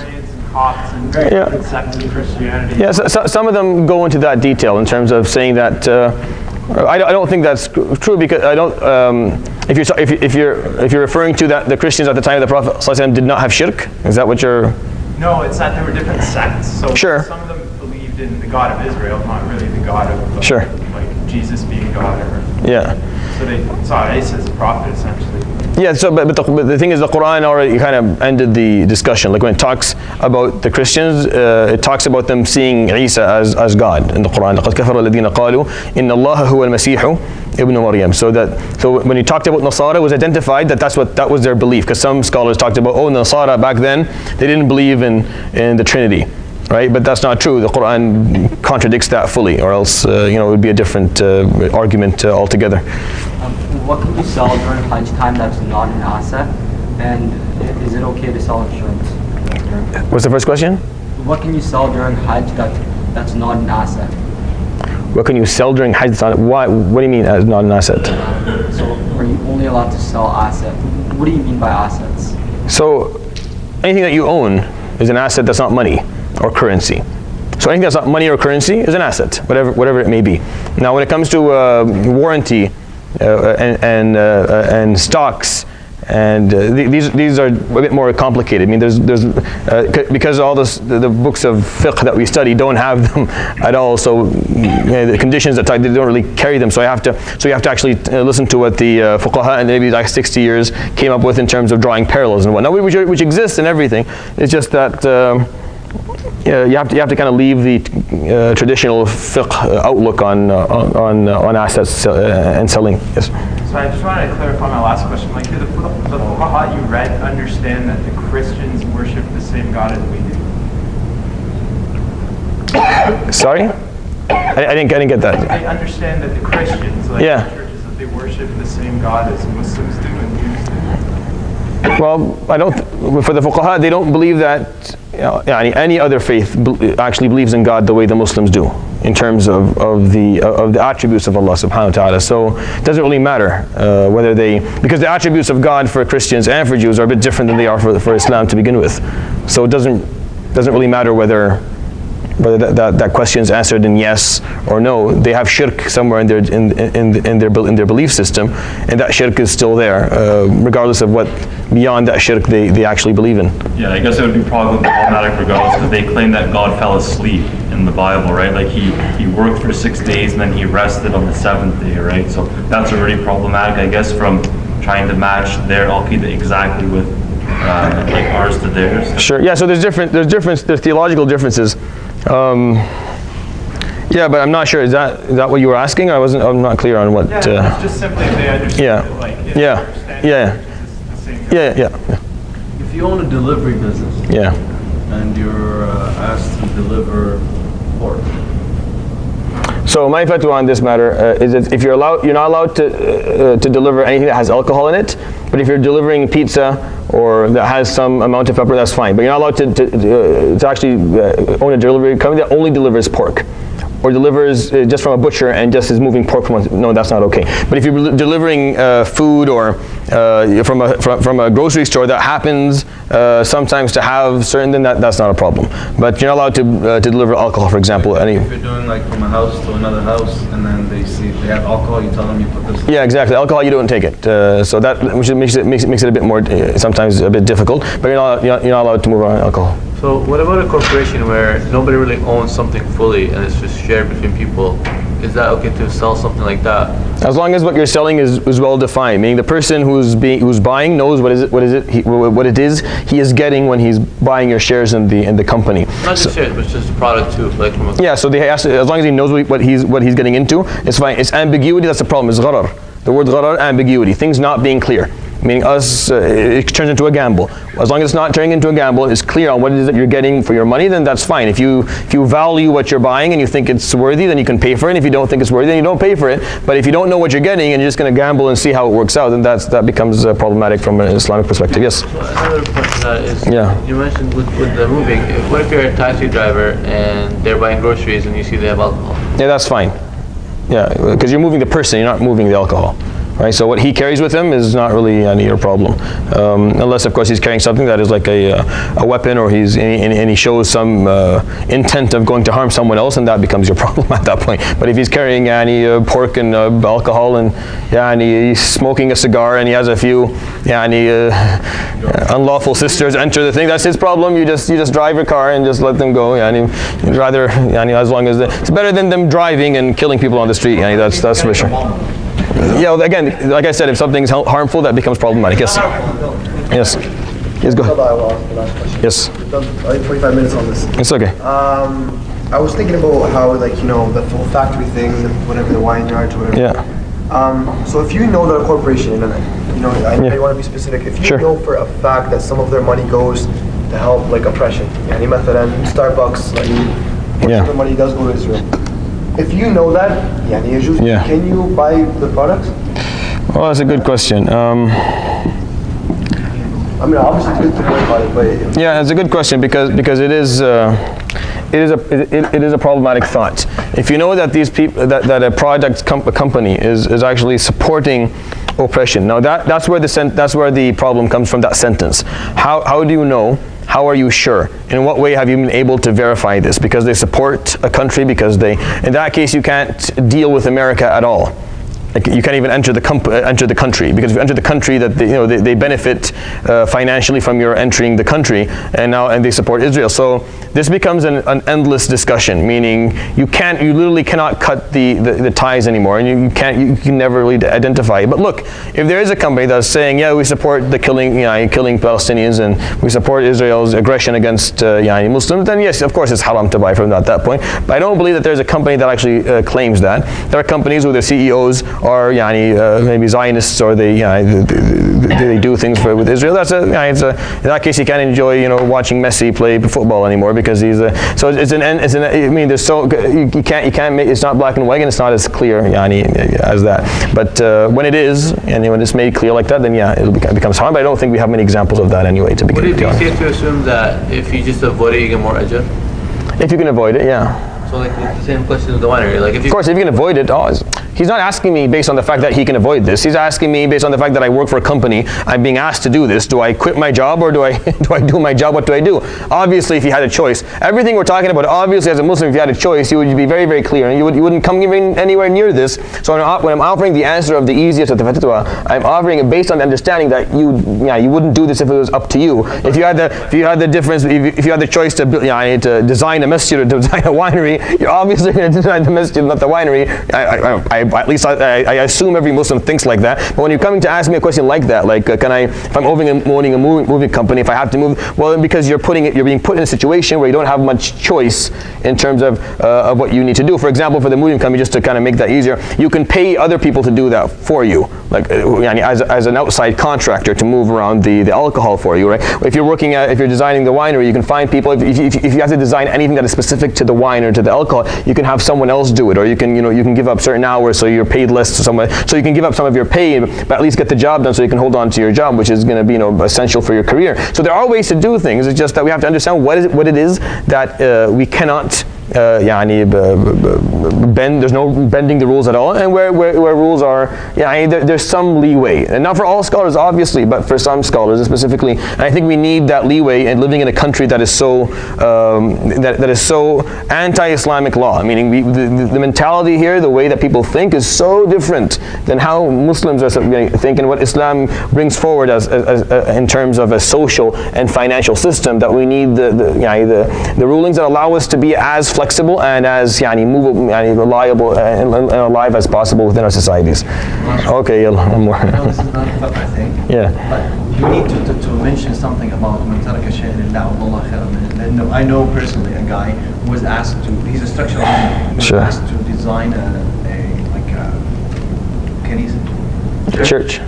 Speaker 8: Copts and very different sects of Christianity.
Speaker 1: Yeah, so some of them go into that detail in terms of saying that. I don't think that's true because I don't. If you're referring to that the Christians at the time of the Prophet ﷺ did not have shirk, is that what you're?
Speaker 8: No, it's that there were different sects. So
Speaker 1: sure.
Speaker 8: Some of them believed in the God of Israel, not really the God of
Speaker 1: sure.
Speaker 8: like Jesus being God. Or,
Speaker 1: yeah.
Speaker 8: So they saw Isa as a prophet essentially.
Speaker 1: Yeah, so but the thing is the Quran already kind of ended the discussion. Like when it talks about the Christians, it talks about them seeing Isa as God in the Quran. لَقَدْ كَفَرَ الَّذِينَ قَالُوا إِنَّ اللَّهَ هُوَ الْمَسِيحُ ابن Maryam. So when you talked about Nasara, it was identified that that was their belief. Because some scholars talked about, Nasara back then, they didn't believe in the Trinity. Right, but that's not true. The Quran contradicts that fully, or else it would be a different argument altogether.
Speaker 9: What can you sell during Hajj time that's not an asset, and is it okay to sell insurance?
Speaker 1: What's the first question?
Speaker 9: What can you sell during Hajj that's not an asset?
Speaker 1: What can you sell during Hajj? What do you mean as not an asset?
Speaker 9: So are you only allowed to sell assets? What do you mean by assets?
Speaker 1: So anything that you own is an asset that's not money or currency. So anything that's not money or currency is an asset, whatever it may be. Now, when it comes to warranty and stocks, and these are a bit more complicated. I mean, there's because all the books of fiqh that we study don't have them at all. So the conditions that they don't really carry them. So you have to actually listen to what the fuqaha in maybe like 60 years came up with in terms of drawing parallels and whatnot, which exists in everything. It's just that. You have to kind of leave the traditional fiqh outlook on assets and selling. Yes.
Speaker 8: So I just wanted to clarify my last question. Like, do the fuqaha you read understand that the Christians worship the same God as we do?
Speaker 1: Sorry, I didn't get that.
Speaker 8: Do they understand that the Christians, like the churches, that they worship the same God as Muslims do and Jews do?
Speaker 1: Well, I don't. For the fuqaha, they don't believe that any other faith actually believes in God the way the Muslims do, in terms of the attributes of Allah subhanahu wa ta'ala. So it doesn't really matter whether because the attributes of God for Christians and for Jews are a bit different than they are for Islam to begin with. So it doesn't really matter whether that question is answered in yes or no. They have shirk somewhere in their belief system, and that shirk is still there, regardless of what beyond that shirk they actually believe in.
Speaker 10: Yeah, I guess it would be problematic regardless, because they claim that God fell asleep in the Bible, right? Like he worked for 6 days and then he rested on the 7th day, right? So that's already problematic, I guess, from trying to match their al-Qidah exactly with like ours to theirs.
Speaker 1: Sure. Yeah. So there's theological differences. Yeah, but I'm not sure. Is that what you were asking? I'm not clear on what.
Speaker 8: Yeah, it's just simply if they understand it, like
Speaker 1: yeah.
Speaker 11: If you own a delivery business, and you're asked to deliver pork.
Speaker 1: So my fatwa on this matter is that if you're not allowed to deliver anything that has alcohol in it. But if you're delivering pizza or that has some amount of pepper, that's fine. But you're not allowed to actually own a delivery company that only delivers pork, or delivers just from a butcher and just is moving pork from no, that's not okay. But if you're delivering food or from a grocery store that happens sometimes to have certain, then that's not a problem. But you're not allowed to deliver alcohol, for examil.
Speaker 11: If you're doing like from a house to another house, and then they see they have alcohol, you tell them you put this.
Speaker 1: Yeah, exactly. Alcohol, you don't take it. So that which makes it a bit more sometimes a bit difficult. But you're not allowed to move around alcohol.
Speaker 2: So what about a corporation where nobody really owns something fully and it's just shared between people? Is that okay to sell something like that?
Speaker 1: As long as what you're selling is well defined, meaning the person who's buying knows what it is he is getting when he's buying your shares in the company.
Speaker 2: Not just shares, but just the product too, like from a
Speaker 1: so as long as he knows what he's getting into, it's fine. It's ambiguity that's the problem. It's gharar. The word gharar, ambiguity, things not being clear. Meaning it turns into a gamble. As long as it's not turning into a gamble, it's clear on what it is that you're getting for your money, then that's fine. If you value what you're buying and you think it's worthy, then you can pay for it. And if you don't think it's worthy, then you don't pay for it. But if you don't know what you're getting and you're just going to gamble and see how it works out, then that becomes problematic from an Islamic perspective. Yes?
Speaker 2: So another question that is, you mentioned with the moving, what if you're a taxi driver and they're buying groceries and you see they have alcohol?
Speaker 1: Yeah, that's fine. Yeah, because you're moving the person, you're not moving the alcohol. Right, so what he carries with him is not really your problem, unless of course he's carrying something that is like a weapon, or and he shows some intent of going to harm someone else, and that becomes your problem at that point. But if he's carrying pork and alcohol, and he's smoking a cigar, and he has a few unlawful sisters enter the thing, that's his problem. You just drive your car and just let them go. You'd rather as long as it's better than them driving and killing people on the street. That's for sure. Yeah, again, like I said, if something's harmful, that becomes problematic. Yes. Yes. Yes, go ahead. Yes.
Speaker 3: We've done 45 minutes on this.
Speaker 1: It's okay.
Speaker 3: I was thinking about how, like, the full factory thing, whatever, the wine yards, whatever.
Speaker 1: Yeah.
Speaker 3: So if you know that a corporation, and I want to be specific, if you know for a fact that some of their money goes to help, like, oppression, مثلا Starbucks, like, most of the money does go to Israel. If you know that, can you buy the products?
Speaker 1: Well, that's a good question.
Speaker 3: I mean, obviously it's good to know about it, but
Speaker 1: yeah, it's a good question because it is a problematic thought. If you know that these people that a product company is actually supporting oppression, now that's where the problem comes from. That sentence. How do you know? How are you sure? In what way have you been able to verify this? Because they support a country, because in that case you can't deal with America at all. Like, you can't even enter the country, because if you enter the country, that they benefit financially from your entering the country, and they support Israel. So this becomes an endless discussion, meaning you literally cannot cut the ties anymore, and you can never really identify it. But look, if there is a company that's saying, yeah, we support the killing Palestinians, and we support Israel's aggression against Muslims, then yes, of course it's haram to buy from them at that point. But I don't believe that there's a company that actually claims that. There are companies where their CEOs are maybe Zionists, or they do things with Israel. In that case you can't enjoy watching Messi play football anymore, because he's so it's you can't make, it's not black and white, and it's not as clear as that. But when it is, and when it's made clear like that, then it becomes harm. But I don't think we have many examples of that anyway. To begin with,
Speaker 2: would it be safe to assume that if you just avoid it, you get more ajr?
Speaker 1: If you can avoid it, yeah.
Speaker 2: So like the same question with the winery. Like if you,
Speaker 1: of course, if you can avoid it, he's not asking me based on the fact that he can avoid this. He's asking me based on the fact that I work for a company. I'm being asked to do this. Do I quit my job, or do I do my job? What do I do? Obviously, if you had a choice, everything we're talking about, obviously as a Muslim, if you had a choice, you would be very, very clear, and you wouldn't come even anywhere near this. So when I'm offering the answer of the easiest of the fatwa, I'm offering it based on the understanding that you wouldn't do this if it was up to you. If you had the choice to design a masjid or design a winery, you're obviously going to design the masjid, not the winery. At least I assume every Muslim thinks like that. But when you're coming to ask me a question like that, like if I'm owning a moving company, if I have to move, well, because you're being put in a situation where you don't have much choice in terms of what you need to do. For example, for the moving company, just to kind of make that easier, you can pay other people to do that for you, like as an outside contractor to move around the alcohol for you, right? If you're designing the winery, you can find people. If you have to design anything that is specific to the wine or to the alcohol, you can have someone else do it, or you can give up certain hours so you're paid less to someone. So you can give up some of your pay, but at least get the job done, so you can hold on to your job, which is going to be essential for your career. So there are ways to do things. It's just that we have to understand what it is that we cannot bend. There's no bending the rules at all, and where rules are, there's some leeway, and not for all scholars obviously, but for some scholars specifically. And I think we need that leeway in living in a country that is so that is so anti-Islamic law, meaning the mentality here, the way that people think, is so different than how Muslims are thinking, what Islam brings forward as in terms of a social and financial system, that we need the rulings that allow us to be as flexible and as movable, reliable and alive as possible within our societies. Okay, one more.
Speaker 7: This is not what I think.
Speaker 1: Yeah.
Speaker 7: But you need to mention something about man taraka shay'an lillahi wallahu khairan. I know personally a guy who was asked to. He's a structural engineer. He was asked to design a church.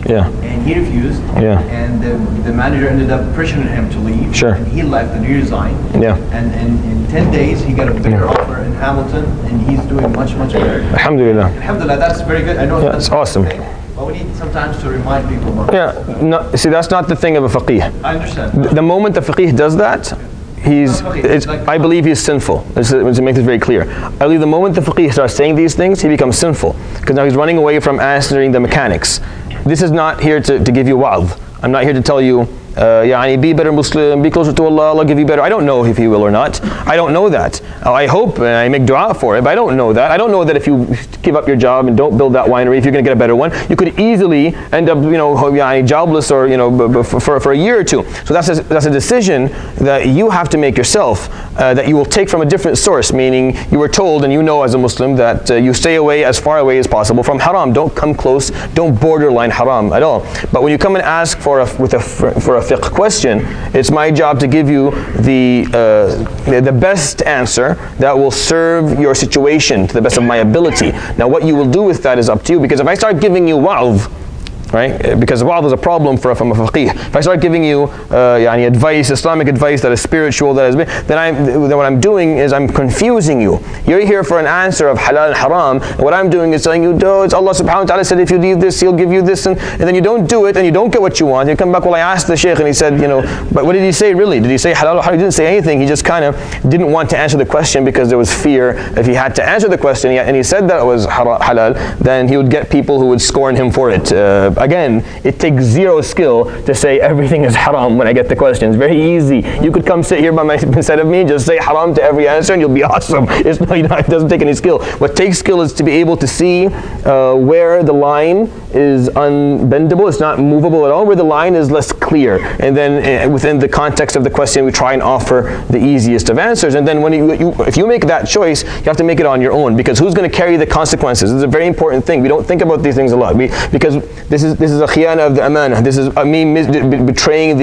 Speaker 1: Yeah.
Speaker 7: And he refused.
Speaker 1: Yeah.
Speaker 7: And the manager ended up pressuring him to leave.
Speaker 1: Sure.
Speaker 7: And he left and he resigned.
Speaker 1: Yeah.
Speaker 7: And in 10 days he got a bigger offer in Hamilton, and he's doing much, much better.
Speaker 1: Alhamdulillah.
Speaker 7: Alhamdulillah, that's very good. I know
Speaker 1: that's awesome.
Speaker 7: But we need sometimes to remind people about
Speaker 1: see, that's not the thing of a faqih.
Speaker 7: I understand.
Speaker 1: The moment the faqih does that, I believe he's sinful. To make this very clear, I believe the moment the faqih starts saying these things, he becomes sinful, because now he's running away from answering the mechanics. This is not here to give you wa'adh. I'm not here to tell you, be better Muslim, be closer to Allah, Allah give you better. I don't know if He will or not. I don't know that. I hope and I make dua for it, but I don't know that. I don't know that if you give up your job and don't build that winery, if you're going to get a better one, you could easily end up, jobless or for a year or two. So that's a decision that you have to make yourself, that you will take from a different source. Meaning, you were told, and you know as a Muslim, that you stay away as far away as possible from haram. Don't come close. Don't borderline haram at all. But when you come and ask for a fiqh question, it's my job to give you the best answer that will serve your situation to the best of my ability. Now what you will do with that is up to you, because if I start giving you wa'adh, right? Because wa'adh is a problem from a faqih. If I start giving you advice, Islamic advice that is spiritual, then what I'm doing is I'm confusing you. You're here for an answer of halal and haram, and what I'm doing is telling you, it's Allah subhanahu wa ta'ala said if you leave this, He'll give you this, and then you don't do it, and you don't get what you want. You come back, well, I asked the shaykh, and he said, but what did he say really? Did he say halal or haram? He didn't say anything. He just kind of didn't want to answer the question because there was fear. If he had to answer the question, and he said that it was halal, then he would get people who would scorn him for it. Again, it takes zero skill to say everything is haram when I get the questions. Very easy. You could come sit here beside of me, just say haram to every answer, and you'll be awesome. It doesn't take any skill. What takes skill is to be able to see where the line is unbendable, it's not movable at all, where the line is less clear. And then within the context of the question, we try and offer the easiest of answers. And then when if you make that choice, you have to make it on your own, because who's going to carry the consequences? This is a very important thing. We don't think about these things a lot, because this is a khiyana of the amana. This is me betraying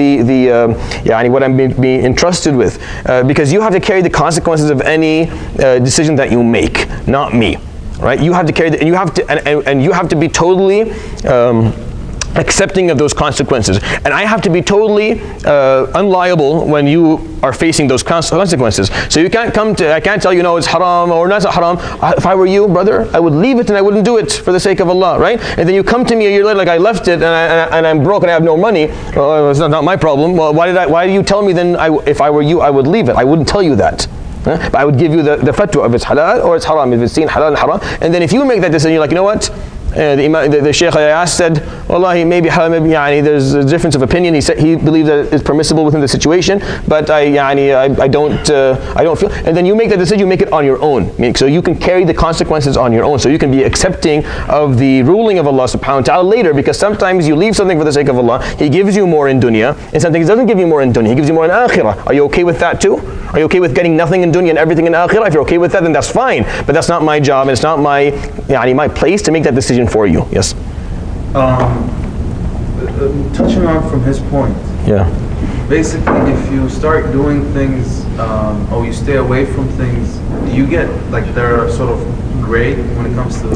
Speaker 1: what I'm being entrusted with, because you have to carry the consequences of any decision that you make, not me. Right? You have to carry and you have to be totally accepting of those consequences, and I have to be totally unliable when you are facing those consequences. So you can't I can't tell you, no, it's haram or not haram. If I were you, brother, I would leave it and I wouldn't do it for the sake of Allah, right? And then you come to me a year later, like, I left it and I'm broke and I have no money. Well, it's not my problem. Well, why do you tell me then if I were you, I would leave it? I wouldn't tell you that. But I would give you the fatwa if it's halal or it's haram, if it's seen halal and haram. And then if you make that decision, you're like, you know what? The Shaykh I asked said, Wallahi, maybe halal, maybe there's a difference of opinion. He said he believes that it's permissible within the situation, but I don't feel. And then you make that decision, you make it on your own. So you can carry the consequences on your own. So you can be accepting of the ruling of Allah subhanahu wa ta'ala later, because sometimes you leave something for the sake of Allah. He gives you more in dunya, and sometimes He doesn't give you more in dunya. He gives you more in akhirah. Are you okay with that too? Are you okay with getting nothing in dunya and everything in akhirah? If you're okay with that, then that's fine. But that's not my job, and it's not my place to make that decision for you. Yes.
Speaker 11: Touching on from his point.
Speaker 1: Yeah.
Speaker 11: Basically, if you start doing things, or you stay away from things, do you get, like, they're sort of gray when it comes to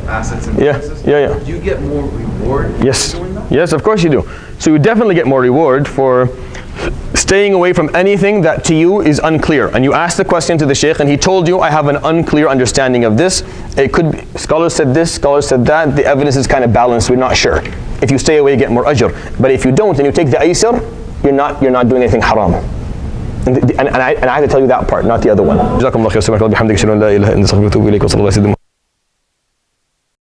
Speaker 11: assets and businesses?
Speaker 1: Yeah.
Speaker 11: Do you get more reward
Speaker 1: Yes.
Speaker 11: for doing that?
Speaker 1: Yes, of course you do. So you definitely get more reward for staying away from anything that to you is unclear. And you ask the question to the shaykh, and he told you, I have an unclear understanding of this. It could be, scholars said this, scholars said that. The evidence is kind of balanced. We're not sure. If you stay away, you get more ajr. But if you don't, and you take the aysar, you're not doing anything haram. And I have to tell you that part, not the other one.